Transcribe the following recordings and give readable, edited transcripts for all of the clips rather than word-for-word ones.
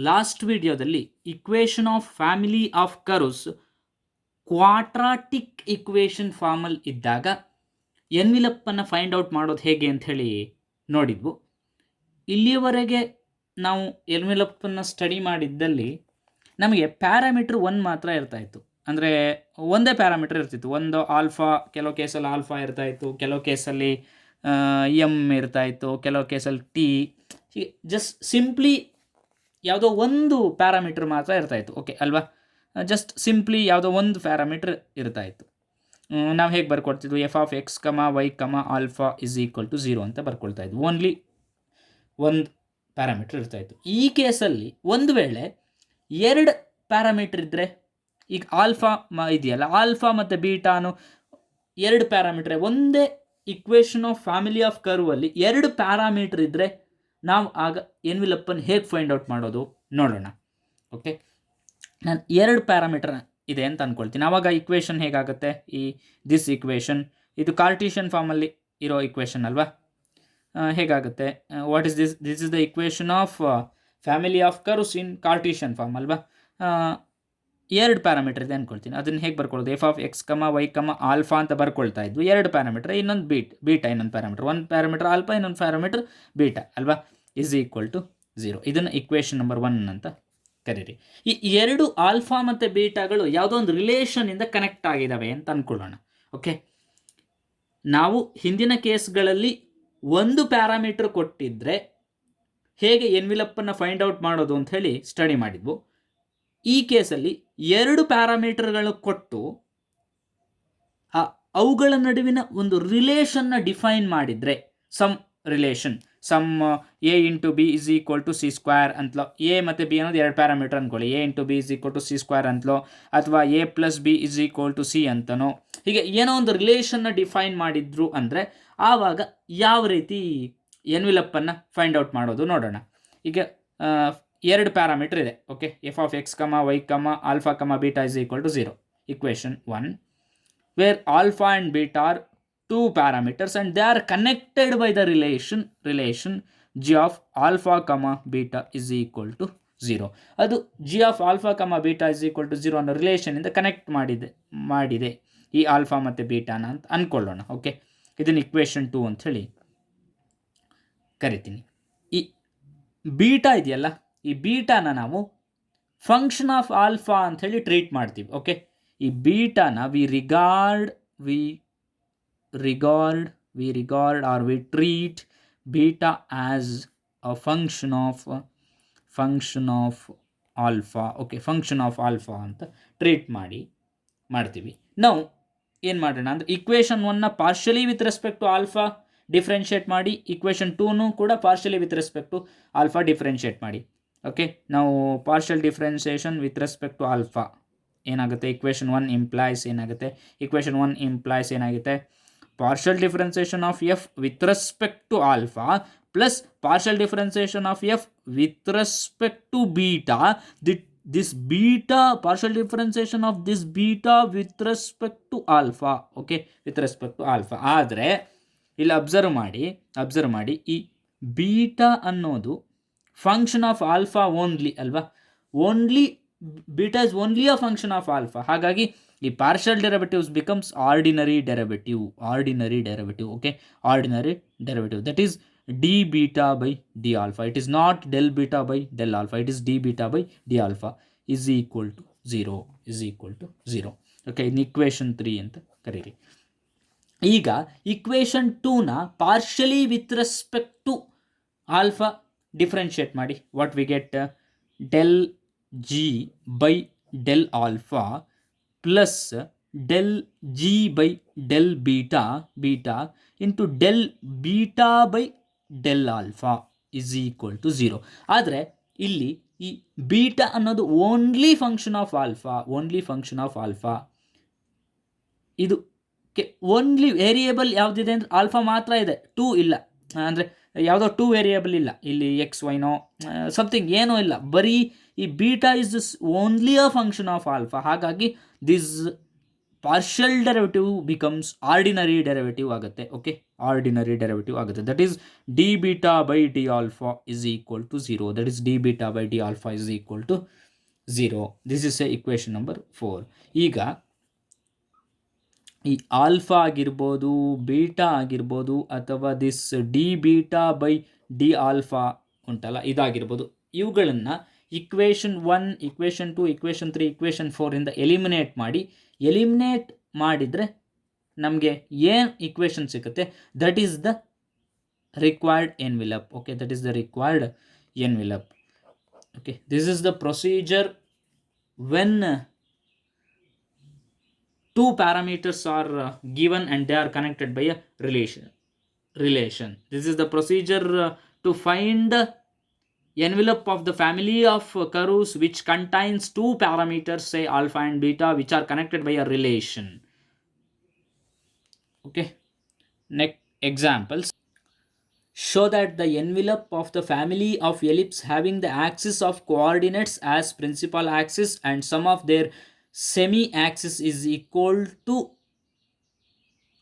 Last ವಿಡಿಯೋದಲ್ಲಿ equation of family of curves quadratic equation ಫಾರ್ಮಲ್ಲಿ ಇದ್ದಾಗ ಎನ್ವಿಲಪ್ಪನ್ನು ಫೈಂಡ್ ಔಟ್ ಮಾಡೋದು ಹೇಗೆ ಅಂಥೇಳಿ ನೋಡಿದ್ವು. ಇಲ್ಲಿಯವರೆಗೆ ನಾವು ಎನ್ವಿಲಪ್ಪನ್ನು ಸ್ಟಡಿ ಮಾಡಿದ್ದಲ್ಲಿ ನಮಗೆ ಪ್ಯಾರಾಮೀಟ್ರ್ 1 ಮಾತ್ರ ಇರ್ತಾಯಿತ್ತು. ಅಂದರೆ ಒಂದೇ ಪ್ಯಾರಾಮೀಟ್ರ್ ಇರ್ತಿತ್ತು. ಒಂದು ಆಲ್ಫಾ, ಕೆಲವು ಕೇಸಲ್ಲಿ ಆಲ್ಫಾ ಇರ್ತಾಯಿತ್ತು, ಕೆಲವು ಕೇಸಲ್ಲಿ ಎಮ್ ಇರ್ತಾಯಿತ್ತು, ಕೆಲವು ಕೇಸಲ್ಲಿ ಟಿ. ಹೀಗೆ ಜಸ್ಟ್ ಸಿಂಪ್ಲಿ ಯಾವುದೋ ಒಂದು ಪ್ಯಾರಾಮೀಟ್ರ್ ಮಾತ್ರ ಇರ್ತಾಯಿತ್ತು. ಓಕೆ ಅಲ್ವಾ? ಜಸ್ಟ್ ಸಿಂಪ್ಲಿ ಯಾವುದೋ ಒಂದು ಪ್ಯಾರಾಮೀಟ್ರ್ ಇರ್ತಾಯಿತ್ತು. ನಾವು ಹೇಗೆ ಬರ್ಕೊಳ್ತಿದ್ವಿ? F of X comma Y comma alpha is equal to 0 ಅಂತ ಬರ್ಕೊಳ್ತಾ ಇದ್ವಿ. ಓನ್ಲಿ ಒಂದು ಪ್ಯಾರಾಮೀಟ್ರ್ ಇರ್ತಾಯಿತ್ತು. ಈ ಕೇಸಲ್ಲಿ ಒಂದು ವೇಳೆ 2 ಪ್ಯಾರಾಮೀಟ್ರ್ ಇದ್ದರೆ, ಈಗ ಆಲ್ಫಾ ಇದೆಯಲ್ಲ, ಆಲ್ಫಾ ಮತ್ತು ಬೀಟಾನು 2 ಪ್ಯಾರಾಮೀಟ್ರೆ. ಒಂದೇ ಇಕ್ವೇಷನ್ ಆಫ್ ಫ್ಯಾಮಿಲಿ ಆಫ್ ಕರ್ವಲ್ಲಿ 2 ಪ್ಯಾರಾಮೀಟ್ರ್ ಇದ್ದರೆ ನಾವು ಆಗ ಎನ್ವಿಲಪ್ಪನ್ನು ಹೇಗೆ ಫೈಂಡ್ ಔಟ್ ಮಾಡೋದು ನೋಡೋಣ. ಓಕೆ, ನಾನು 2 ಪ್ಯಾರಾಮೀಟರ್ ಇದೆ ಅಂತ ಅಂದ್ಕೊಳ್ತೀನಿ. ಆವಾಗ ಇಕ್ವೇಷನ್ ಹೇಗಾಗುತ್ತೆ? ದಿಸ್ ಇಕ್ವೇಷನ್, ಇದು ಕಾರ್ಟೀಷಿಯನ್ ಫಾರ್ಮಲ್ಲಿ ಇರೋ ಇಕ್ವೇಷನ್ ಅಲ್ವಾ? ಹೇಗಾಗುತ್ತೆ? What is this? This is the equation of family of curves in Cartesian form ಅಲ್ವಾ? 2 ಪ್ಯಾರಾಮೀಟರ್ ಇದೆ ಅಂದ್ಕೊಳ್ತೀನಿ. ಅದನ್ನು ಹೇಗೆ ಬರ್ಕೊಳ್ಳೋದು? F of X comma Y comma alpha ಅಂತ ಬರ್ಕೊಳ್ತಾ ಇದ್ವಿ. 2 ಪ್ಯಾರಾಮೀಟರ್, ಇನ್ನೊಂದು ಬೀಟಾ ಇನ್ನೊಂದು ಪ್ಯಾರಾಮೀಟರ್. ಒಂದು ಪ್ಯಾರಾಮೀಟರ್ ಆಲ್ಫಾ, ಇನ್ನೊಂದು ಪ್ಯಾರಾಮೀಟರ್ ಬೀಟಾ ಅಲ್ವಾ? Is equal to 0. ಇದನ್ನು ಇಕ್ವೇಷನ್ ನಂಬರ್ 1 ಅಂತ ಕರೀರಿ. ಈ 2 ಆಲ್ಫಾ ಮತ್ತು ಬೀಟಾಗಳು ಯಾವುದೋ ಒಂದು ರಿಲೇಷನಿಂದ ಕನೆಕ್ಟ್ ಆಗಿದ್ದಾವೆ ಅಂತ ಅಂದ್ಕೊಳ್ಳೋಣ. ಓಕೆ, ನಾವು ಹಿಂದಿನ ಕೇಸ್ಗಳಲ್ಲಿ ಒಂದು ಪ್ಯಾರಾಮೀಟರ್ ಕೊಟ್ಟಿದ್ದರೆ ಹೇಗೆ ಎನ್ವಿಲಪ್ಪನ್ನು ಫೈಂಡ್ ಔಟ್ ಮಾಡೋದು ಅಂತ ಹೇಳಿ ಸ್ಟಡಿ ಮಾಡಿದ್ವು. ಈ ಕೇಸಲ್ಲಿ 2 ಪ್ಯಾರಾಮೀಟರ್ಗಳು ಕೊಟ್ಟು ಅವುಗಳ ನಡುವಿನ ಒಂದು ರಿಲೇಷನ್ನ ಡಿಫೈನ್ ಮಾಡಿದರೆ, some relation, some a into b is equal to C square ಅಂತಲೋ, ಎ ಮತ್ತು ಬಿ ಅನ್ನೋದು 2 ಪ್ಯಾರಾಮೀಟರ್ ಅಂದ್ಕೊಳ್ಳಿ, a into b is equal to C square ಅಂತಲೋ, ಅಥವಾ a plus b is equal to c ಅಂತನೋ, ಹೀಗೆ ಏನೋ ಒಂದು ರಿಲೇಷನ್ನ ಡಿಫೈನ್ ಮಾಡಿದ್ರು ಅಂದರೆ ಆವಾಗ ಯಾವ ರೀತಿ ಎನ್ವಿಲಪ್ಪನ್ನು ಫೈಂಡ್ ಔಟ್ ಮಾಡೋದು ನೋಡೋಣ. ಈಗ 2 ಪ್ಯಾರಾಮೀಟರ್ ಇದೆ. Okay, F of X comma Y comma alpha comma beta is equal to 0. Equation 1 where alpha and beta are 2 parameters and they are connected by the relation g of alpha comma beta is equal to 0. ಅದು g of alpha comma beta is equal to 0 ಅನ್ನೋ ರಿಲೇಷನಿಂದ connect ಮಾಡಿದೆ ಈ alpha ಮತ್ತು ಬೀಟಾನ ಅಂತ ಅಂದ್ಕೊಳ್ಳೋಣ. Okay, ಇದನ್ನು equation 2 ಅಂಥೇಳಿ ಕರಿತೀನಿ. ಈ ಬೀಟಾ ಇದೆಯಲ್ಲ, ಈ ಬೀಟಾನ ನಾವು ಫಂಕ್ಷನ್ ಆಫ್ ಆಲ್ಫಾ ಅಂಥೇಳಿ ಟ್ರೀಟ್ ಮಾಡ್ತೀವಿ. ಓಕೆ, ಈ ಬೀಟಾನ we treat beta as a function of alpha. Okay, function of alpha ಅಂತ ಟ್ರೀಟ್ ಮಾಡ್ತೀವಿ. ನಾವು ಏನು ಮಾಡೋಣ ಅಂದರೆ ಇಕ್ವೇಷನ್ 1ನ partially with respect to alpha differentiate ಮಾಡಿ, ಇಕ್ವೇಷನ್ 2ನೂ ಕೂಡ partially with respect to alpha differentiate ಮಾಡಿ. ಓಕೆ, ನಾವು partial differentiation with respect to alpha ಏನಾಗುತ್ತೆ? ಇಕ್ವೇಷನ್ 1 ಇಂಪ್ಲೈಸ್ ಏನಾಗುತ್ತೆ? ಇಕ್ವೇಷನ್ 1 ಇಂಪ್ಲೈಸ್ ಏನಾಗುತ್ತೆ? Partial differentiation of F with respect to alpha plus partial differentiation of F with respect to beta. This beta, partial differentiation of this beta with respect to alpha. Okay, with respect to alpha. ಆದರೆ ಇಲ್ಲಿ observe ಮಾಡಿ ಈ beta ಅನ್ನೋದು function of alpha only ಅಲ್ವಾ? Only beta is only a function of alpha. ಹಾಗಾಗಿ ಈ partial derivatives becomes ordinary derivative. Okay, ordinary derivative that is D beta by D alpha. It is not del beta by del alpha, it is D beta by D alpha is equal to 0. Okay, ಇನ್ನು equation 3 ಅಂತ ಕರೀರಿ. ಈಗ equation 2ನ partially with respect to alpha differentiate ಮಾಡಿ. What we get? Del g by del alpha plus del g by del beta into del beta by del alpha is equal to 0. ಆದರೆ ಇಲ್ಲಿ ಈ beta ಅನ್ನೋದು only function of alpha. ಇದು only variable ಯಾವುದಿದೆ ಅಂದರೆ alpha ಮಾತ್ರ ಇದೆ, 2 ಇಲ್ಲ. ಅಂದರೆ ಯಾವುದೋ 2 ವೇರಿಯೇಬಲ್ ಇಲ್ಲ ಇಲ್ಲಿ, ಎಕ್ಸ್ ವೈನೋ ಸಮಥಿಂಗ್ ಏನೂ ಇಲ್ಲ, ಬರೀ ಈ beta is only a function of alpha. ಹಾಗಾಗಿ this partial derivative becomes ordinary derivative ಆಗುತ್ತೆ. ಓಕೆ, ಆರ್ಡಿನರಿ ಡೆರಿವೇಟಿವ್ ಆಗುತ್ತೆ. That is D beta by D alpha is equal to 0. That is D beta by D alpha is equal to 0. This is a equation number 4. ಈಗ ಈ alpha ಆಗಿರ್ಬೋದು, beta ಆಗಿರ್ಬೋದು, ಅಥವಾ this d beta by D alpha ಉಂಟಲ್ಲ, ಇದಾಗಿರ್ಬೋದು, ಇವುಗಳನ್ನು equation 1, equation 2, equation 3, equation 4 eliminate ಮಾಡಿದರೆ ನಮಗೆ ಏನು ಇಕ್ವೇಷನ್ ಸಿಗುತ್ತೆ, that is the required envelope. Okay, that is the required envelope. Okay, this is the procedure when two parameters are given and they are connected by a relation. This is the procedure to find the envelope of the family of curves which contains two parameters, say alpha and beta, which are connected by a relation. Okay, next examples. Show that the envelope of the family of ellipse having the axis of coordinates as principal axis and sum of their semi-axis is equal to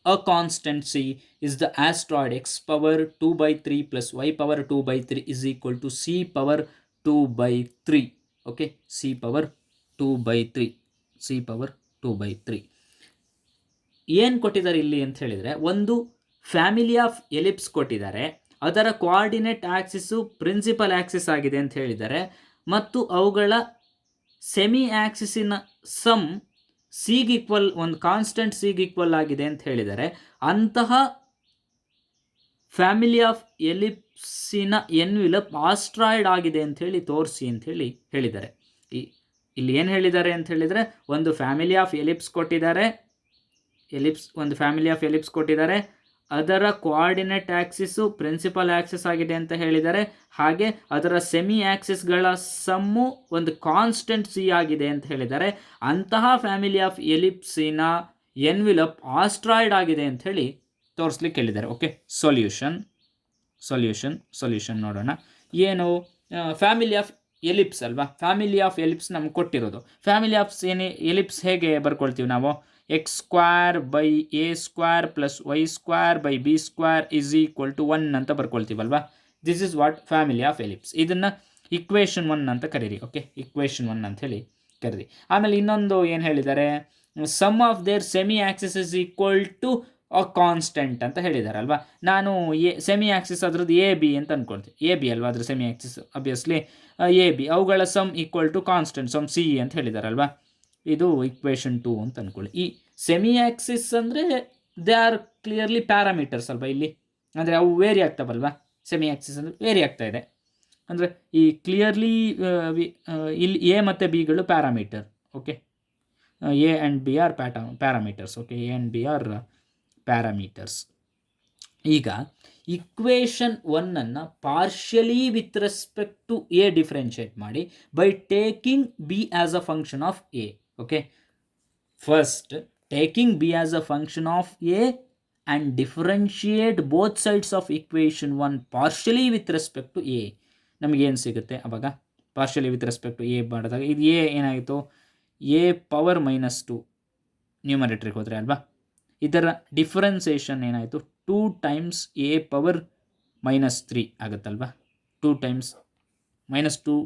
a constant c is the asteroid x power 2 by 3 plus y power 2 by 3 is equal to c power 2 by 3. Okay, c power 2 by 3, c power 2 by 3. ಏನು ಕೊಟ್ಟಿದ್ದಾರೆ ಇಲ್ಲಿ ಅಂತ ಹೇಳಿದರೆ, ಒಂದು family of ellipse ಕೊಟ್ಟಿದ್ದಾರೆ, ಅದರ coordinate axis principal Axis ಆಗಿದೆ ಅಂತ ಹೇಳಿದ್ದಾರೆ, ಮತ್ತು ಅವುಗಳ ಸೆಮಿ ಆಕ್ಸಿಸಿನ ಸಮ್ ಸಿಗೆ ಈಕ್ವಲ್, ಒಂದು ಕಾನ್ಸ್ಟೆಂಟ್ ಸಿಗೆ ಈಕ್ವಲ್ ಆಗಿದೆ ಅಂತ ಹೇಳಿದ್ದಾರೆ. ಅಂತಹ ಫ್ಯಾಮಿಲಿ ಆಫ್ ಎಲಿಪ್ಸಿನ ಎನ್ವಿಲಪ್ ಆಸ್ಟ್ರಾಯ್ಡ್ ಆಗಿದೆ ಅಂತ ಹೇಳಿ ತೋರಿಸಿ ಅಂತ ಹೇಳಿ ಹೇಳಿದ್ದಾರೆ. ಇಲ್ಲಿ ಏನು ಹೇಳಿದ್ದಾರೆ ಅಂತ ಹೇಳಿದರೆ, ಒಂದು ಫ್ಯಾಮಿಲಿ ಆಫ್ ಎಲಿಪ್ಸ್ ಕೊಟ್ಟಿದ್ದಾರೆ, ಒಂದು ಫ್ಯಾಮಿಲಿ ಆಫ್ ಎಲಿಪ್ಸ್ ಕೊಟ್ಟಿದ್ದಾರೆ, ಅದರ ಕೋಆರ್ಡಿನೇಟ್ ಆಕ್ಸಿಸ್ಸು ಪ್ರಿನ್ಸಿಪಲ್ ಆಕ್ಸಿಸ್ ಆಗಿದೆ ಅಂತ ಹೇಳಿದ್ದಾರೆ, ಹಾಗೆ ಅದರ ಸೆಮಿ ಆಕ್ಸಿಸ್ಗಳ ಸಮ್ಮು ಒಂದು ಕಾನ್ಸ್ಟೆಂಟ್ ಸಿ ಆಗಿದೆ ಅಂತ ಹೇಳಿದ್ದಾರೆ. ಅಂತಹ ಫ್ಯಾಮಿಲಿ ಆಫ್ ಎಲಿಪ್ಸಿನ ಎನ್ವಿಲಪ್ ಆಸ್ಟ್ರಾಯ್ಡ್ ಆಗಿದೆ ಅಂತ ಹೇಳಿ ತೋರಿಸ್ಲಿಕ್ಕೆ ಹೇಳಿದ್ದಾರೆ. ಓಕೆ, ಸೊಲ್ಯೂಷನ್ ನೋಡೋಣ. ಏನು ಫ್ಯಾಮಿಲಿ ಆಫ್ ಎಲಿಪ್ಸ್ ಅಲ್ವಾ, ಫ್ಯಾಮಿಲಿ ಆಫ್ ಎಲಿಪ್ಸ್ ನಮ್ಗೆ ಕೊಟ್ಟಿರೋದು. ಫ್ಯಾಮಿಲಿ ಆಫ್ ಎಲಿಪ್ಸ್ ಹೇಗೆ ಬರ್ಕೊಳ್ತೀವಿ ನಾವು, x square by a square plus y square by b square is equal to 1 ಅಂತ ಬರ್ಕೊಳ್ತೀವಲ್ವಾ. This is what family of ellipse. ಇದನ್ನು ಇಕ್ವೇಷನ್ 1 ಅಂತ ಕರೀರಿ. ಓಕೆ, ಇಕ್ವೇಷನ್ 1 ಅಂತ ಹೇಳಿ ಕರೀರಿ. ಆಮೇಲೆ ಇನ್ನೊಂದು ಏನು ಹೇಳಿದ್ದಾರೆ, sum of their semi axis is equal to a constant ಅಂತ ಹೇಳಿದಾರಲ್ವಾ. ನಾನು ಸೆಮಿ ಆಕ್ಸಿಸ್ ಅದ್ರದ್ದು ಎ ಬಿ ಅಂತ ಅಂದ್ಕೊಳ್ತೀನಿ. ಎ ಬಿ ಅಲ್ವಾ ಅದ್ರ semi axis, obviously a b, ಅವುಗಳ sum equal to constant sum c ಅಂತ ಹೇಳಿದಾರಲ್ವಾ. ಇದು ಇಕ್ವೇಷನ್ 2 ಅಂತ ಅಂದ್ಕೊಳ್ಳಿ. ಈ ಸೆಮಿ ಆಕ್ಸಿಸ್ ಅಂದರೆ ದೇ ಆರ್ ಕ್ಲಿಯರ್ಲಿ ಪ್ಯಾರಾಮೀಟರ್ಸ್ ಅಲ್ವಾ ಇಲ್ಲಿ, ಅಂದರೆ ಅವು ವೇರಿ ಆಗ್ತಾವಲ್ವಾ. ಸೆಮಿ ಆಕ್ಸಿಸ್ ಅಂದರೆ ವೇರಿ ಆಗ್ತಾ ಇದೆ ಅಂದರೆ ಈ ಕ್ಲಿಯರ್ಲಿ ಇಲ್ಲಿ ಎ ಮತ್ತು ಬಿಗಳು parameter. Okay, a and b are parameters. Okay, a and b are parameters. ಈಗ equation 1 partially with respect to a differentiate ಮಾಡಿ by taking b as a function of a. Okay, first taking b as a function of a and differentiate both sides of equation 1 partially with respect to a. ನಮಗೇನು ಸಿಗುತ್ತೆ ಅವಾಗ, partially with respect to a ಮಾಡಿದಾಗ ಇದು A ಏನಾಯಿತು, A power -2 ನ್ಯೂಮರೇಟ್ರಿಗೆ ಹೋದರೆ ಅಲ್ವಾ. ಇದರ differentiation ಏನಾಯಿತು, 2 ಟೈಮ್ಸ್ ಎ ಪವರ್ -3 ಆಗುತ್ತಲ್ವಾ. 2 ಟೈಮ್ಸ್ -2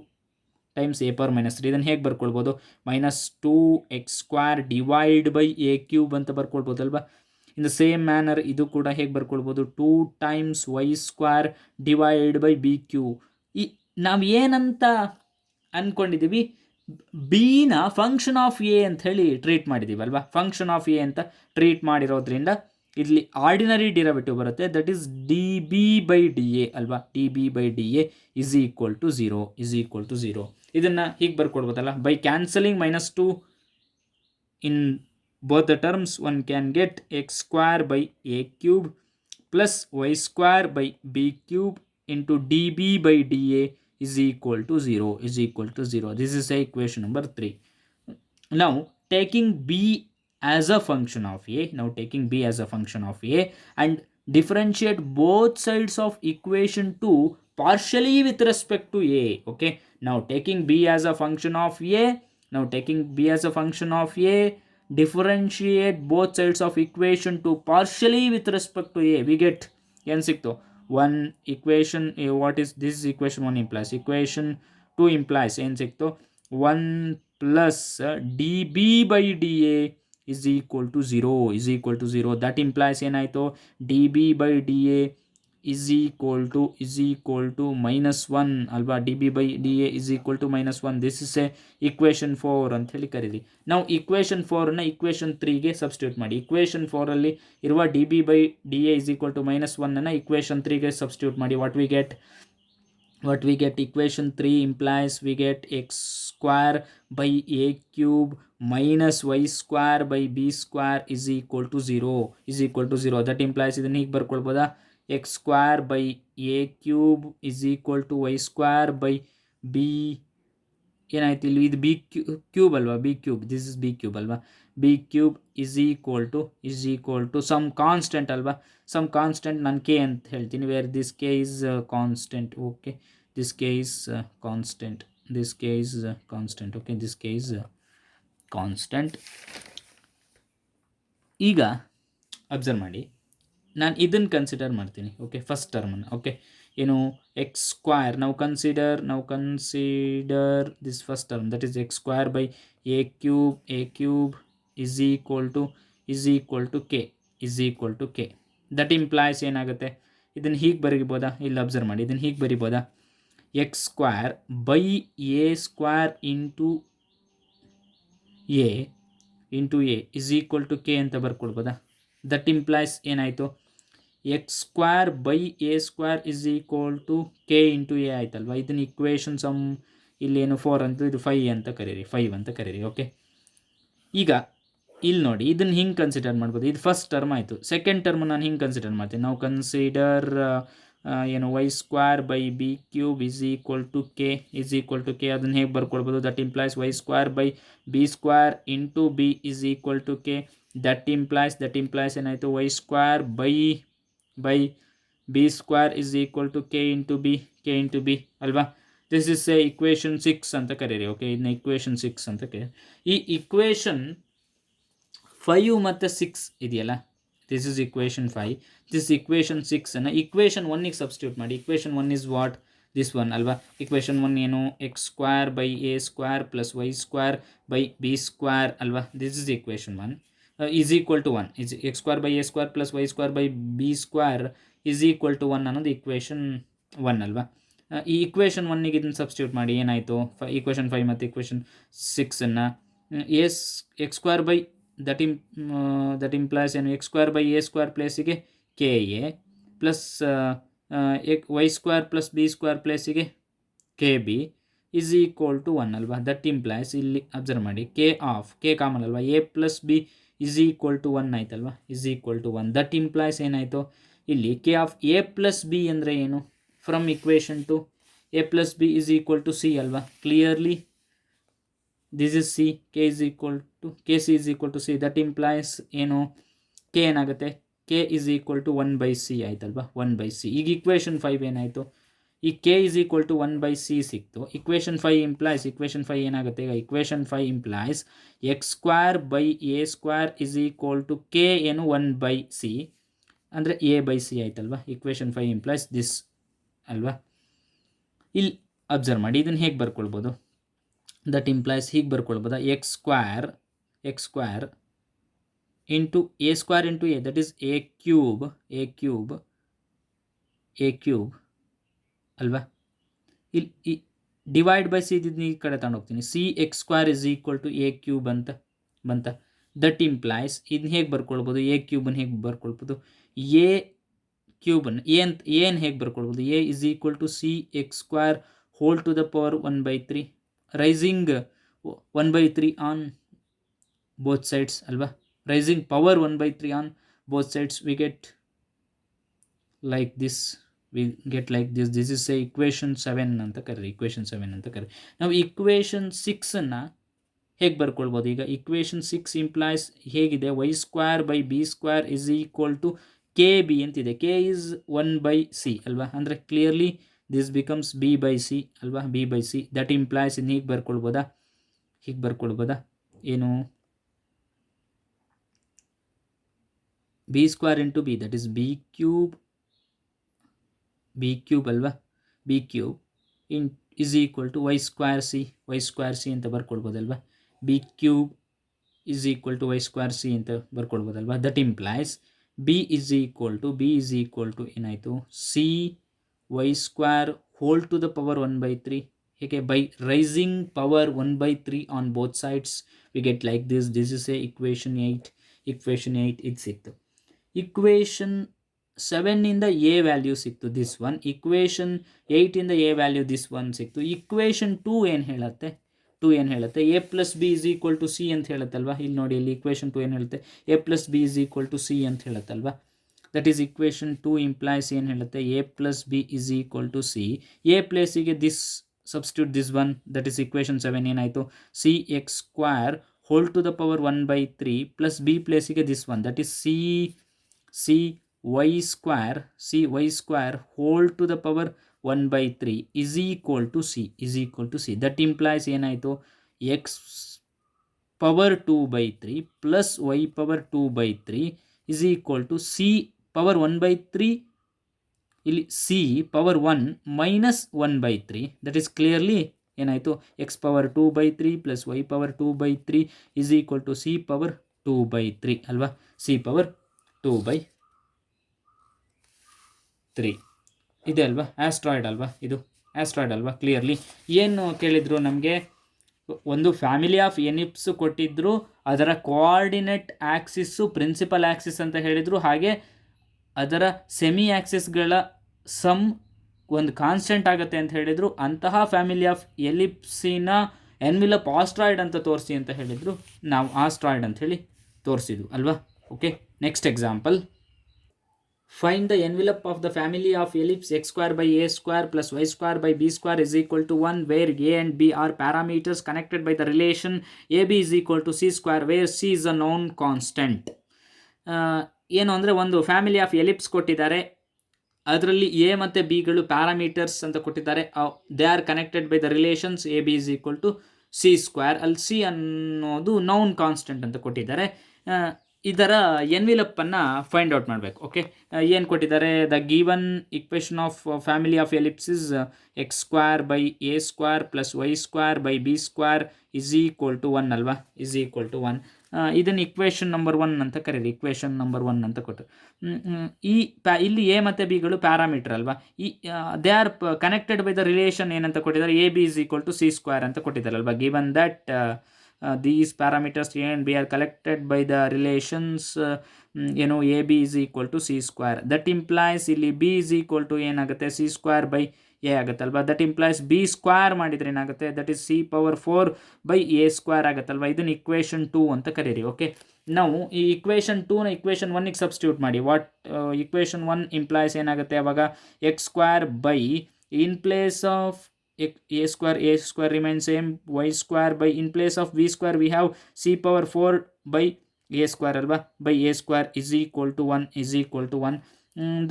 ಟೈಮ್ಸ್ ಎ ಪವರ್ -3. ಇದನ್ನು ಹೇಗೆ ಬರ್ಕೊಳ್ಬೋದು, -2x square divide by A cube ಅಂತ ಬರ್ಕೊಳ್ಬೋದಲ್ವಾ. ಇನ್ ದ ಸೇಮ್ ಮ್ಯಾನರ್ ಇದು ಕೂಡ ಹೇಗೆ ಬರ್ಕೊಳ್ಬೋದು, 2 times Y square divide by B cube. ಈ ನಾವು ಏನಂತ ಅಂದ್ಕೊಂಡಿದ್ದೀವಿ, ಬಿನ ಫಂಕ್ಷನ್ ಆಫ್ ಎ ಅಂತ ಹೇಳಿ ಟ್ರೀಟ್ ಮಾಡಿದ್ದೀವಿ ಅಲ್ವಾ. ಫಂಕ್ಷನ್ ಆಫ್ ಎ ಅಂತ ಟ್ರೀಟ್ ಮಾಡಿರೋದ್ರಿಂದ ಇಲ್ಲಿ ಆರ್ಡಿನರಿ ಡಿರವೇಟಿವ್ ಬರುತ್ತೆ, that is d B by D a ಅಲ್ವಾ. D B by D a is equal to 0. ಇದನ್ನು ಹೀಗೆ ಬರ್ಕೊಡ್ಬೋದಲ್ಲ, by cancelling -2 in both the terms one can get x square by A cube plus y square by B cube into d B by D A is equal to 0. This is equation number 3. Now taking b as a function of a, and differentiate both sides of equation 2 partially with respect to a. Okay, now taking b as a function of a, differentiate both sides of equation to partially with respect to A we get ಏನು ಸಿಕ್ತು one equation what is this equation one implies equation two implies ಏನು ಸಿಕ್ತು one plus D B by D A is equal to 0 that implies ಏನಾಯಿತು D B by D A is equal to minus 1 ಅಲ್ವಾ D B by D A is equal to minus 1 this is a equation 4 ಅಂತ ಹೇಳಿ ಕರೀರಿ ನಾವು equation 4ನ equation 3ಗೆ substitute ಮಾಡಿ equation 4ಅಲ್ಲಿ ಇರುವ d B by D A is equal to minus 1ಅನ್ನು ಇಕ್ವೇಷನ್ 3ಗೆ ಸಬ್ಸ್ಟಿಟ್ಯೂಟ್ ಮಾಡಿ what we get equation 3 implies we get x square by a cube minus y square by b square is equal to 0 that implies ಇದನ್ನ ಹೀಗೆ ಬರ್ಕೊಳ್ಬೋದಾ x square by a cube is equal to y square by b ಏನಾಯ್ತು ಇಲ್ಲಿ ಇದು b cube ಅಲ್ವಾ b cube this is b cube ಅಲ್ವಾ b cube is equal to some constant ಅಲ್ವಾ some constant ನಾನು k ಅಂತ ಹೇಳ್ತೀನಿ where this k is constant okay this k is constant okay this k is constant ಈಗ observe ಮಾಡಿ ನಾನು ಇದನ್ನು consider ಮಾಡ್ತೀನಿ ಓಕೆ ಫಸ್ಟ್ ಟರ್ಮನ್ನು ಓಕೆ ಏನು ಎಕ್ಸ್ ಸ್ಕ್ವೇರ್ ನಾವು consider this first term that is x square by A cube is equal to k that implies ಏನಾಗುತ್ತೆ ಇದನ್ನು ಹೀಗೆ ಬರೀಬೋದಾ ಇಲ್ಲಿ ಅಬ್ಸರ್ವ್ ಮಾಡಿ ಇದನ್ನು ಹೀಗೆ ಬರೀಬೋದಾ x square by A square into a is equal to k ಅಂತ ಬರ್ಕೊಳ್ಬೋದಾ ದಟ್ ಇಂಪ್ಲಾಯ್ಸ್ ಏನಾಯಿತು x square by A square is equal to k into a ಆಯ್ತಲ್ವಾ ಇದನ್ನು ಇಕ್ವೇಷನ್ ಸಮ್ ಇಲ್ಲೇನು 4 ಅಂತ ಇದು 5 ಅಂತ ಕರೀರಿ ಓಕೆ ಈಗ ಇಲ್ಲಿ ನೋಡಿ ಇದನ್ನು ಹಿಂಗೆ ಕನ್ಸಿಡರ್ ಮಾಡ್ಬೋದು ಇದು ಫಸ್ಟ್ ಟರ್ಮ್ ಆಯಿತು ಸೆಕೆಂಡ್ ಟರ್ಮ್ ನಾನು ಹಿಂಗೆ ಕನ್ಸಿಡರ್ ಮಾಡ್ತೀನಿ ನಾವು ಕನ್ಸಿಡರ್ ಏನು y square by B cube is equal to k ಅದನ್ನು ಹೇಗೆ ಬರ್ಕೊಳ್ಬೋದು that implies y square by b square into b is equal to k that implies ಏನಾಯಿತು y square by b square is equal to k into b ಅಲ್ವಾ this is a equation 6 ಅಂತ ಕರೀರಿ okay ಇದನ್ನ equation 6 ಅಂತ ಕರೀರಿ ಈ equation 5 ಮತ್ತು 6 ಇದೆಯಲ್ಲ this is equation 5 this equation 6ಅನ್ನು ಇಕ್ವೇಷನ್ 1ಗೆ ಸಬ್ಸ್ಟಿಟ್ಯೂಟ್ ಮಾಡಿ equation 1 is what this one ಅಲ್ವಾ ಇಕ್ವೇಷನ್ 1 ಏನು x square by A square plus y square by b square ಅಲ್ವಾ this is equation 1 is equal to 1 is x square by a square plus y square by b square is equal to 1 ಅನ್ನೋದು equation 1 ಅಲ್ವಾ ಈ equation 1ಗೆ ಇದನ್ನು substitute ಮಾಡಿ ಏನಾಯಿತು equation 5 ಮತ್ತು equation 6ಅನ್ನು x square by that implies ಏನು x square by A square ಪ್ಲೇಸಿಗೆ k a plus y square plus b square ಪ್ಲೇಸಿಗೆ k b is equal to 1 ಅಲ್ವಾ ದಟ್ ಇಂಪ್ಲಾಯ್ಸ್ ಇಲ್ಲಿ ಅಬ್ಸರ್ವ್ ಮಾಡಿ ಕೆ ಕಾಮನ್ ಅಲ್ವಾ a plus b is equal to 1 ಆಯ್ತಲ್ವಾ is equal to 1 that implies ಏನಾಯಿತು ಇಲ್ಲಿ k of a plus b ಅಂದರೆ ಏನು from equation two a plus b is equal to c ಅಲ್ವಾ clearly this is c k is equal to c that implies ಏನು k ಏನಾಗುತ್ತೆ k is equal to 1 by c ಆಯ್ತಲ್ವಾ 1 by c ಈಗ equation 5 ಏನಾಯಿತು ಈ K is equal to 1 by c ಸಿಕ್ತು equation 5 ಏನಾಗುತ್ತೆ ಈಗ equation 5 implies X square by A square is equal to K ಏನು 1 by c ಅಂದರೆ ಎ ಬೈ ಸಿ ಆಯ್ತಲ್ವಾ ಇಕ್ವೇಷನ್ 5 ಇಂಪ್ಲಾಯ್ಸ್ ದಿಸ್ ಅಲ್ವಾ ಇಲ್ಲಿ ಅಬ್ಸರ್ವ್ ಮಾಡಿ ಇದನ್ನು ಹೇಗೆ ಬರ್ಕೊಳ್ಬೋದು ದಟ್ ಇಂಪ್ಲಾಯ್ಸ್ ಹೀಗೆ ಬರ್ಕೊಳ್ಬೋದಾ x square into a square into a that is a cube ಅಲ್ವಾ ಇಲ್ಲಿ ಡಿವೈಡ್ ಬೈ ಸಿ ಇದನ್ನ ಈ ಕಡೆ ತಗೊಂಡು ಹೋಗ್ತೀನಿ C x square is equal to A cube ಅಂತ ಬಂತ ದಟ್ ಇಂಪ್ಲಾಯ್ಸ್ ಇದನ್ನ ಹೇಗೆ ಬರ್ಕೊಳ್ಬೋದು ಎ ಕ್ಯೂಬನ್ನು ಹೇಗೆ ಬರ್ಕೊಳ್ಬೋದು ಎ ಕ್ಯೂಬನ್ನು ಏನು ಹೇಗೆ ಬರ್ಕೊಳ್ಬೋದು a is equal to c x square whole to the power 1/3 raising 1/3 on both sides ಅಲ್ವಾ raising power 1/3 on both sides we get like this this is a equation 7 ಅಂತ ಕರೀರಿ ನಾವು ಇಕ್ವೇಷನ್ 6ಅನ್ನು ಹೇಗೆ ಬರ್ಕೊಳ್ಬೋದು ಈಗ ಇಕ್ವೇಷನ್ 6 ಇಂಪ್ಲಾಯ್ಸ್ ಹೇಗಿದೆ y square by b square is equal to k b ಅಂತಿದೆ ಕೆ ಈಸ್ 1 by c ಅಲ್ವಾ ಅಂದರೆ clearly this becomes b by c ಅಲ್ವಾ b by c that implies ಇನ್ನು ಹೀಗೆ ಬರ್ಕೊಳ್ಬೋದಾ ಏನು b square into b that is b cube ಅಲ್ವಾ, b cube is equal to y square c ಅಂತ ಬರ್ಕೊಳ್ಬೋದಲ್ವಾ. B cube is equal to y square c ಅಂತ ಬರ್ಕೊಳ್ಬೋದಲ್ವಾ. That implies b is equal to ಏನಾಯಿತು, c y square whole to the power 1/3. ಹೇಗೆ, by raising power 1/3 on both sides we get like this is a equation 8 ಇದು ಸಿಕ್ತು. Equation 7 a value ಸಿಕ್ತು, this one. Equation 8 a value this one ಸಿಕ್ತು. Equation 2 ಏನು ಹೇಳುತ್ತೆ, a plus b is equal to c ಅಂತ ಹೇಳುತ್ತಲ್ವಾ. ಇಲ್ಲಿ ನೋಡಿ, ಇಲ್ಲಿ ಇಕ್ವೇಷನ್ 2 ಏನು ಹೇಳುತ್ತೆ, a plus b is equal to c ಅಂತ ಹೇಳುತ್ತಲ್ವಾ. ದಟ್ ಈಸ್ ಇಕ್ವೇಷನ್ 2 ಇಂಪ್ಲೈಸ್ ಏನು ಹೇಳುತ್ತೆ, a plus b is equal to c. A ಪ್ಲೇಸಿಗೆ this substitute this one, that is equation 7 ಏನಾಯಿತು, c x square whole to the power 1/3 plus b ಪ್ಲೇಸಿಗೆ this one, that is c y square whole to the power 1/3 is equal to c. That implies ಏನಾಯಿತು, x power 2/3 plus y power 2/3 is equal to C power 1/3, ಇಲ್ಲಿ c power 1 minus 1/3. That is clearly ಏನಾಯಿತು, x power 2/3 plus y power 2/3 is equal to C power 2/3 ಅಲ್ವಾ. C power 2/3 ಇದೆ ಅಲ್ವಾ, asteroid ಅಲ್ವಾ. Clearly ಏನು ಕೇಳಿದ್ರು ನಮಗೆ, ಒಂದು ಫ್ಯಾಮಿಲಿ ಆಫ್ ಎನಿಪ್ಸ್ ಕೊಟ್ಟಿದ್ರು, ಅದರ ಕೋಆರ್ಡಿನೇಟ್ ಆಕ್ಸಿಸ್ಸು ಪ್ರಿನ್ಸಿಪಲ್ ಆಕ್ಸಿಸ್ ಅಂತ ಹೇಳಿದರು, ಹಾಗೆ ಅದರ ಸೆಮಿ ಆಕ್ಸಿಸ್ಗಳ ಸಮ್ ಒಂದು ಕಾನ್ಸ್ಟೆಂಟ್ ಆಗುತ್ತೆ ಅಂತ ಹೇಳಿದರು. ಅಂತಹ ಫ್ಯಾಮಿಲಿ ಆಫ್ ಎಲಿಪ್ಸಿನ ಎನ್ವಿಲಪ್ ಆಸ್ಟ್ರಾಯ್ಡ್ ಅಂತ ತೋರಿಸಿ ಅಂತ ಹೇಳಿದರು. ನಾವು ಆಸ್ಟ್ರಾಯ್ಡ್ ಅಂತ ಹೇಳಿ ತೋರಿಸಿದ್ವು ಅಲ್ವಾ. Okay, next example. Find the envelope of the family of ellipse x square by a square plus y square by b square is equal to 1, where a and b are parameters connected by the relation ab is equal to c square, where c is a known constant. ಏನು ಅಂದರೆ, ಒಂದು family of ellipse ಕೊಟ್ಟಿದ್ದಾರೆ, ಅದರಲ್ಲಿ A ಮತ್ತು ಬಿಗಳು parameters ಅಂತ ಕೊಟ್ಟಿದ್ದಾರೆ. They are connected by the relations a B is equal to C square. ಅಲ್ಲಿ c ಅನ್ನೋದು ನೌನ್ ಕಾನ್ಸ್ಟೆಂಟ್ ಅಂತ ಕೊಟ್ಟಿದ್ದಾರೆ. ಇದರ ಎನ್ವಿಲಪ್ಪನ್ನು ಫೈಂಡ್ ಔಟ್ ಮಾಡಬೇಕು. ಓಕೆ, ಏನು ಕೊಟ್ಟಿದ್ದಾರೆ, the given equation of family of ellipses x square by A square plus y square by b square is equal to 1 ಅಲ್ವಾ, ಇಸ್ ಈಕ್ವಲ್ ಟು 1. ಇದನ್ನು ಇಕ್ವೇಷನ್ ನಂಬರ್ 1 ಅಂತ ಕರೀರಿ, ಇಕ್ವೇಷನ್ ನಂಬರ್ 1 ಅಂತ ಕೊಟ್ಟು. ಇಲ್ಲಿ ಎ ಮತ್ತು ಬಿಗಳು ಪ್ಯಾರಾಮೀಟರ್ ಅಲ್ವಾ, they are connected by the relation ಏನಂತ ಕೊಟ್ಟಿದ್ದಾರೆ, A B is equal to C square ಅಂತ ಕೊಟ್ಟಿದ್ದಾರೆ ಅಲ್ವಾ. Given that these parameters a and b are collected by the relations ಏನು a B is equal to C square. That implies ಇಲ್ಲಿ b is equal to ಏನಾಗುತ್ತೆ, c square by a ಆಗುತ್ತಲ್ವಾ. That implies b square ಮಾಡಿದರೆ ಏನಾಗುತ್ತೆ, that is c power 4 by A square ಆಗುತ್ತಲ್ವಾ. ಇದನ್ನು equation 2 ಅಂತ ಕರೀರಿ. ಓಕೆ, ನಾವು ಈ ಇಕ್ವೇಷನ್ 2ನ ಇಕ್ವೇಷನ್ 1ಗೆ ಸಬ್ಸ್ಟಿಟ್ಯೂಟ್ ಮಾಡಿ. ಇಕ್ವೇಷನ್ 1 ಇಂಪ್ಲೈಸ್ ಏನಾಗುತ್ತೆ, ಅವಾಗ x square by in place of a square remains same, y square by in place of v square we have c power 4 by a square alva, by a square is equal to 1.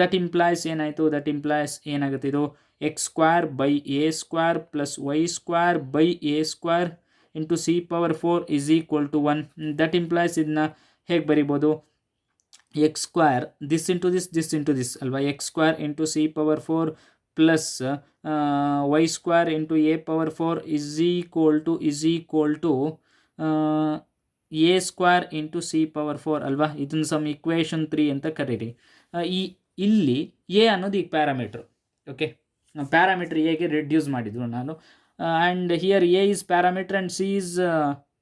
That implies ಏನಾಯಿತು, that implies ಏನಾಗುತ್ತೆ, ಇದು x square by A square plus y square by A square into c power 4 is equal to 1. That implies ಇದನ್ನ ಹೇಗೆ ಬರಿಬೋದು, x square this into this ಅಲ್ವಾ, x square into c power 4 plus y square into a power 4 is equal to a square into c power 4 ಅಲ್ವಾ. ಇದನ್ನು some equation 3 ಅಂತ ಕರೀರಿ. ಇಲ್ಲಿ a ಅನ್ನೋದು ಈಗ ಪ್ಯಾರಾಮೀಟ್ರ್. ಓಕೆ, ಪ್ಯಾರಾಮೀಟ್ರ್ ಎಗೆ ರೆಡ್ಯೂಸ್ ಮಾಡಿದ್ರು ನಾನು. And here a is parameter and c is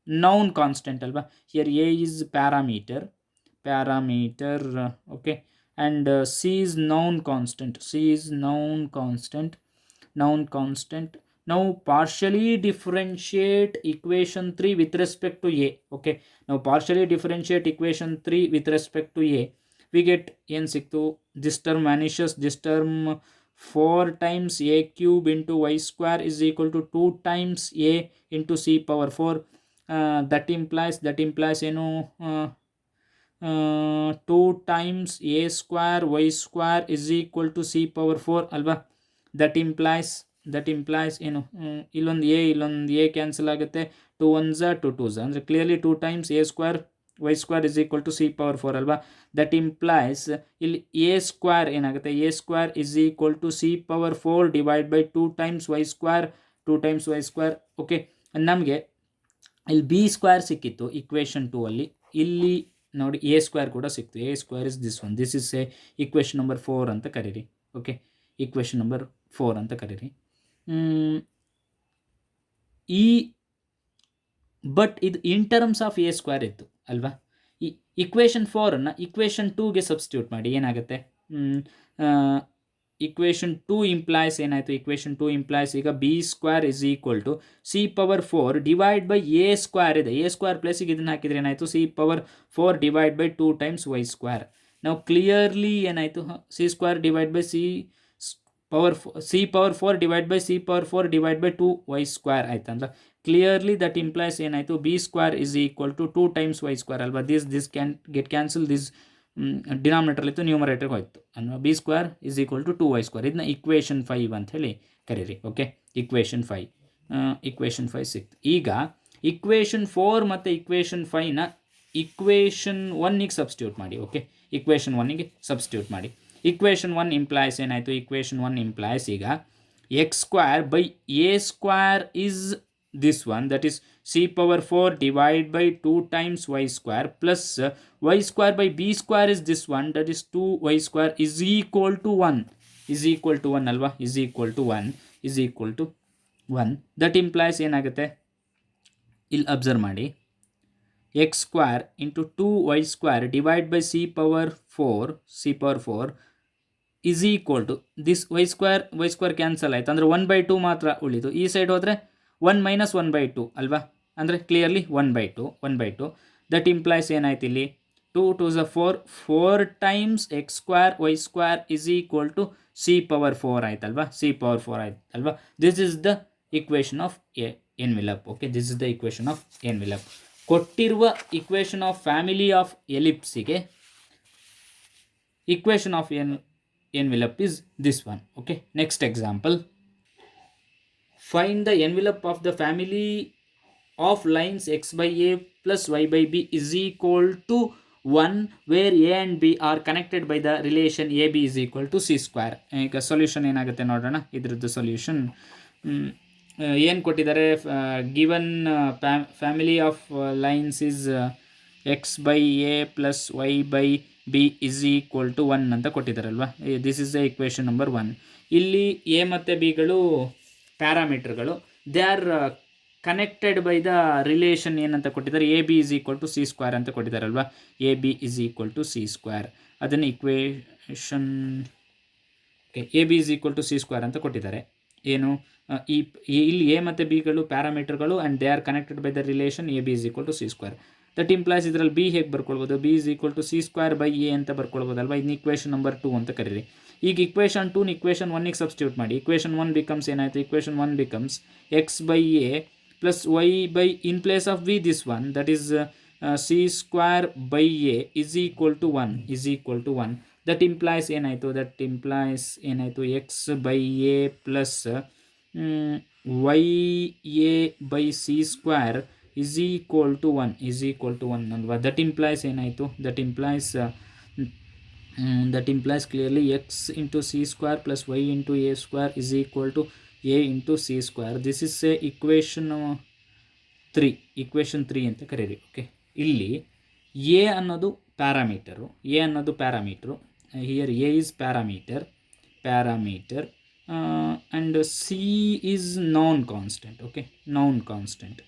known constant ಅಲ್ವಾ. Here a is parameter. Okay, and c is known constant. Now partially differentiate equation 3 with respect to a. Okay, now partially differentiate equation 3 with respect to a. We get n siktu, this term vanishes, this term 4 times a cube into y square is equal to 2 times a into c power 4. That implies ಏನು, 2 times a square y square is equal to c power 4 ಅಲ್ವಾ. That implies ಏನು, ಇಲ್ಲೊಂದು A cancel ಆಗುತ್ತೆ, 2 1s 2 2s ಅಂದರೆ clearly 2 times a square Y square is equal to C power 4 ಅಲ್ವಾ. That implies ಇಲ್ಲಿ A square ಏನಾಗುತ್ತೆ, A square is equal to C power 4 divide by 2 times Y square, 2 times Y square. Okay, ನಮಗೆ ಇಲ್ಲಿ B square ಸಿಕ್ಕಿತ್ತು equation 2 ಅಲ್ಲಿ. ಇಲ್ಲಿ ನೋಡಿ A square ಕೂಡ ಸಿಕ್ತು. A square is this one. This is a equation number 4 ಅಂತ ಕರೀರಿ. ಓಕೆ, ಇಕ್ವೇಷನ್ ನಂಬರ್ 4 ಅಂತ ಕರೀರಿ. ಈ ಬಟ್ ಇದು in terms of A square ಇತ್ತು ಅಲ್ವಾ. ಈ ಇಕ್ವೇಷನ್ 4ಅನ್ನು ಇಕ್ವೇಷನ್ 2ಗೆ ಸಬ್ಸ್ಟಿಟ್ಯೂಟ್ ಮಾಡಿ ಏನಾಗುತ್ತೆ, ಇಕ್ವೇಷನ್ 2 ಇಂಪ್ಲಾಯ್ಸ್ ಏನಾಯಿತು, ಇಕ್ವೇಷನ್ 2 ಇಂಪ್ಲಾಯ್ಸ್ ಈಗ B square is equal to C power 4 divide by A square ಇದೆ. ಎ ಸ್ಕ್ವೇರ್ ಪ್ಲೇಸಿಗೆ ಇದನ್ನು ಹಾಕಿದರೆ ಏನಾಯಿತು, C power 4 divide by 2 times Y square. ನಾವು ಕ್ಲಿಯರ್ಲಿ ಏನಾಯಿತು, C square divide by C power 4 divide by C power 4 divide by 2 y square ಆಯ್ತಂದ್ರೆ clearly that implies ಏನಾಯಿತು, b square is equal to 2 times Y square ಅಲ್ವಾ. This can get cancel, this denominator ಇತ್ತು ನ್ಯೂಮರೇಟರ್ಗೆ ಹೋಯ್ತು ಅಲ್ವಾ. B square is equal to 2 y square. ಇದನ್ನ equation 5 ಅಂತ ಹೇಳಿ ಕರೀರಿ. ಓಕೆ, ಇಕ್ವೇಷನ್ 5 ಸಿಕ್ತು. ಈಗ ಇಕ್ವೇಷನ್ 4 ಮತ್ತು ಇಕ್ವೇಷನ್ 5ನ ಇಕ್ವೇಷನ್ 1ಗೆ ಸಬ್ಸ್ಟಿಟ್ಯೂಟ್ ಮಾಡಿ. ಓಕೆ, ಇಕ್ವೇಷನ್ 1ಗೆ ಸಬ್ಸ್ಟಿಟ್ಯೂಟ್ ಮಾಡಿ. ಇಕ್ವೇಷನ್ 1 ಇಂಪ್ಲಾಯ್ಸ್ ಏನಾಯಿತು, ಇಕ್ವೇಷನ್ 1 ಇಂಪ್ಲಾಯ್ಸ್ ಈಗ X square by A square is this one, that is c power 4 divided by 2 times y square plus y square by b square is this one, that is 2y square is equal to 1, is equal to 1 alva, is equal to 1, is equal to 1. that implies ಏನಾಗುತ್ತೆ, ಇಲ್ಲಿ observe ಮಾಡಿ, x square into 2y square divided by c power 4 is equal to this y square cancel ಆಯ್ತು ಅಂದರೆ 1/2 ಮಾತ್ರ ಉಳಿದು. ಈ side ಹೋದರೆ 1 minus 1/2 ಅಲ್ವಾ, ಅಂದರೆ ಕ್ಲಿಯರ್ಲಿ 1/2. ದಟ್ ಇಂಪ್ಲೈಸ್ ಏನಾಯ್ತು ಇಲ್ಲಿ, 2 2 is 4 times x square y square is equal to C power 4 ಆಯ್ತಲ್ವಾ, ಸಿ ಪವರ್ 4 ಆಯ್ತಲ್ವಾ. This is the equation of envelope. Okay, this is the equation of envelope. ಕೊಟ್ಟಿರುವ equation of family of ಎಲಿಪ್ಸಿಗೆ equation of envelope is this one. Okay, next example. Find the envelope of the family of lines x by a plus y by b is equal to 1 where a and b are connected by the relation ab is equal to c square. ಈಗ solution ಏನಾಗುತ್ತೆ ನೋಡೋಣ. ಇದ್ರದ್ದು solution ಏನು ಕೊಟ್ಟಿದ್ದಾರೆ, given family of lines is x by a plus y by b is equal to 1 ಅಂತ ಕೊಟ್ಟಿದ್ದಾರಲ್ವಾ. This is the equation number 1. ಇಲ್ಲಿ A ಮತ್ತು ಬಿಗಳು ಪ್ಯಾರಾಮೀಟರ್ಗಳು, they are connected by the relation ಏನಂತ ಕೊಟ್ಟಿದ್ದಾರೆ, A B is equal to C square ಅಂತ ಕೊಟ್ಟಿದ್ದಾರಲ್ವಾ. A B is equal to C square, ಅದನ್ನು equation a B is equal to C square ಅಂತ ಕೊಟ್ಟಿದ್ದಾರೆ. ಏನು ಇಲ್ಲಿ ಎ ಮತ್ತು ಬಿಗಳು ಪ್ಯಾರಾಮೀಟರ್ಗಳು and they are connected by the relation a B is equal to C square. That implies ಇದರಲ್ಲಿ b ಹೇಗೆ ಬರ್ಕೊಳ್ಬೋದು, b is equal to C square by a ಅಂತ ಬರ್ಕೊಳ್ಬೋದಲ್ವಾ. ಇದನ್ನ ಇಕ್ವೇಷನ್ ನಂಬರ್ 2 ಅಂತ ಕರೀರಿ. ಈಗ ಇಕ್ವೇಷನ್ 2 ಇಕ್ವೇಷನ್ 1ಗೆ ಸಬ್ಸ್ಟಿಟ್ಯೂಟ್ ಮಾಡಿ. ಇಕ್ವೇಷನ್ 1 ಬಿಕಮ್ಸ್ ಏನಾಯಿತು, equation 1 becomes x by a plus y by in place of V this one, that is c square by a is equal to 1, is equal to 1. That implies ಏನಾಯಿತು, x by a plus y a by c square is equal to 1 ಅಲ್ವಾ. That implies ಏನಾಯಿತು, that implies clearly x into c square plus y into a square is equal to a into c square. This is a equation 3 ಅಂತ ಕರೀರಿ. Okay, ಇಲ್ಲಿ a ಅನ್ನೋದು parameter, here a is parameter and c is non constant. Okay, non constant.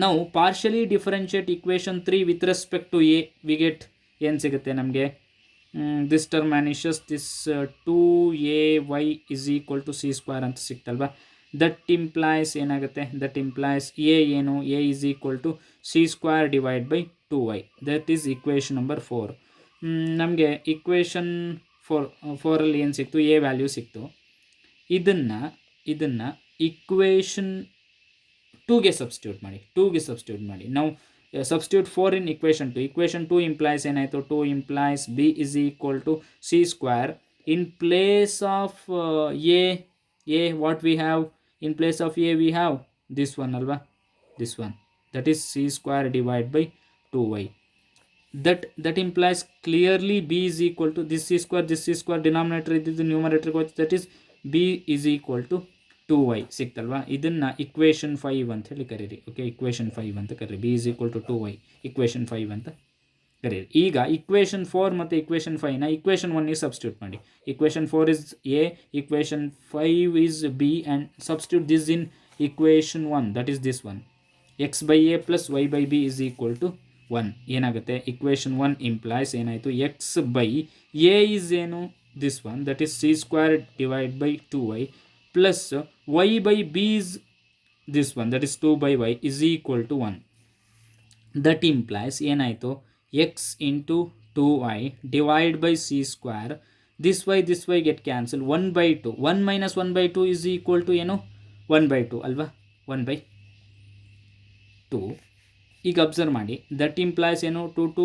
Now partially differentiate equation 3 with respect to a, we get ಏನು ಸಿಗುತ್ತೆ ನಮಗೆ, this term vanishes, this 2ay is equal to c square ಅಂತ ಸಿಕ್ತಲ್ವಾ. That implies ಏನಾಗುತ್ತೆ, that implies A ಏನು, A is equal to c square divide by 2y. That is equation number 4. ನಮಗೆ equation 4ಅಲ್ಲಿ ಏನು ಸಿಕ್ತು, A value ಸಿಕ್ತು. ಇದನ್ನು equation 2ಗೆ substitute ಮಾಡಿ. ನಾವು substitute 4 in equation 2. Equation 2 implies ಏನಾಯಿತು, 2 implies B is equal to C square. In place of A what we have, in place of A we have this one ಅಲ್ವಾ. this one, that is c square divided by 2y. That implies clearly b is equal to this c square denominator ಇದ್ದಿದ್ದು numerator ಹೋಯ್ತು, that is b is equal to 2y ಸಿಕ್ತಲ್ವಾ. ಇದನ್ನ equation 5 ಅಂತ ಹೇಳಿ ಕರೀರಿ. Okay, equation 5 ಅಂತ ಕರೀರಿ. b is equal to 2y equation 5 ಅಂತ ಕರೀರಿ. ಈಗ ಇಕ್ವೇಷನ್ 4 ಮತ್ತು ಇಕ್ವೇಷನ್ 5ನ ಇಕ್ವೇಷನ್ 1ಗೆ ಸಬ್ಸ್ಟಿಟ್ಯೂಟ್ ಮಾಡಿ. Equation 4 is a, equation 5 is b, and substitute this in equation 1, that is this one, x by a plus y by b is equal to 1. ಏನಾಗುತ್ತೆ, equation 1 implies ಏನಾಯಿತು, x by a is ಏನು, this one, that is c square divide by 2y plus y by b is this one, that is 2 by y is equal to 1. That implies ಏನಾಯಿತು, x into 2y divide by c square, this y get cancel, 1 by 2, 1 minus 1 by 2 is equal to ಏನು, 1 by 2 ಅಲ್ವಾ, 1 by 2. ಈಗ observe ಮಾಡಿ, that implies ಏನು, 2 to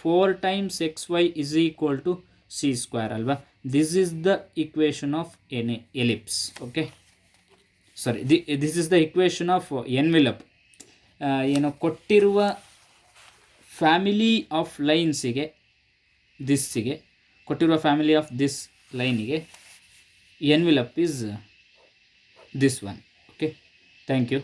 4 times xy is equal to c square ಅಲ್ವಾ. This is the equation of an ellipse. Okay, sorry, this is the equation of envelope. ಏನು ಕೊಟ್ಟಿರುವ family of ಲೈನ್ಸಿಗೆ, ದಿಸ್ಸಿಗೆ ಕೊಟ್ಟಿರುವ ಫ್ಯಾಮಿಲಿ ಆಫ್ ದಿಸ್ ಲೈನಿಗೆ envelope is this one. Okay, thank you.